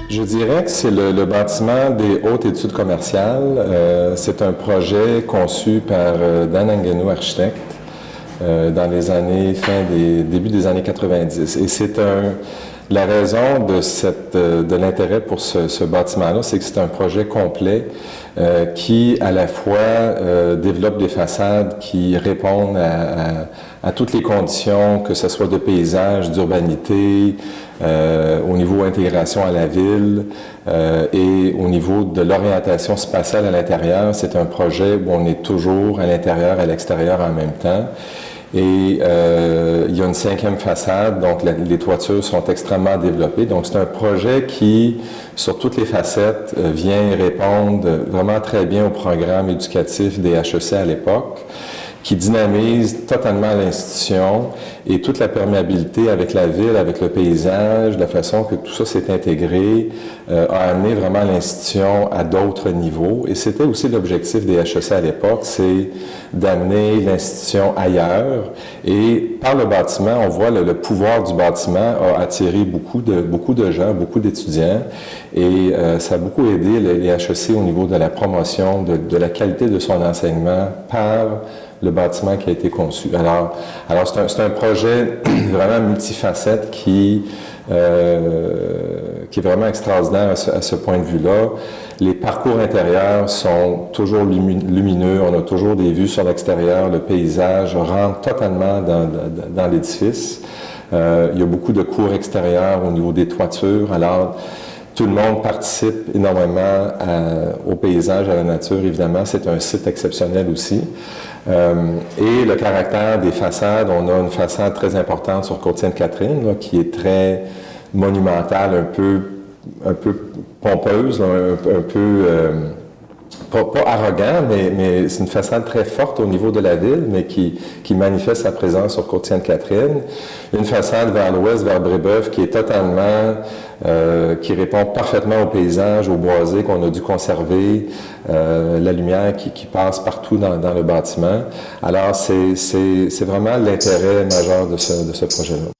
Je dirais que c'est le bâtiment des hautes études commerciales. C'est un projet conçu par Dan Angueno, architecte, dans les années, début des années 90. Et c'est la raison de l'intérêt pour ce bâtiment-là, c'est que c'est un projet complet qui, à la fois, développe des façades qui répondent à toutes les conditions, que ce soit de paysage, d'urbanité, au niveau intégration à la ville et au niveau de l'orientation spatiale à l'intérieur. C'est un projet où on est toujours à l'intérieur et à l'extérieur en même temps. Et il y a une 5e façade, donc les toitures sont extrêmement développées. Donc c'est un projet qui, sur toutes les facettes, vient répondre vraiment très bien au programme éducatif des HEC à l'époque, qui dynamise totalement l'institution et toute la perméabilité avec la ville, avec le paysage, la façon que tout ça s'est intégré, a amené vraiment l'institution à d'autres niveaux. Et c'était aussi l'objectif des HEC à l'époque, c'est d'amener l'institution ailleurs. Et par le bâtiment, on voit le pouvoir du bâtiment a attiré beaucoup de gens, beaucoup d'étudiants. Et ça a beaucoup aidé les HEC au niveau de la promotion, de la qualité de son enseignement par le bâtiment qui a été conçu. Alors c'est un projet vraiment multifacette qui est vraiment extraordinaire à ce point de vue-là. Les parcours intérieurs sont toujours lumineux, on a toujours des vues sur l'extérieur, le paysage rentre totalement dans l'édifice. Il y a beaucoup de cours extérieurs au niveau des toitures, alors tout le monde participe énormément au paysage, à la nature, évidemment. C'est un site exceptionnel aussi. Et le caractère des façades, on a une façade très importante sur Côte-Sainte-Catherine, là, qui est très monumentale, un peu pompeuse, un peu pas arrogant, mais c'est une façade très forte au niveau de la ville, mais qui manifeste sa présence sur Côte-Sainte-Catherine. Une façade vers l'ouest, vers Brébeuf, qui est totalement, qui répond parfaitement au paysage, aux boisés qu'on a dû conserver, la lumière qui passe partout dans le bâtiment. Alors, c'est vraiment l'intérêt majeur de ce projet-là.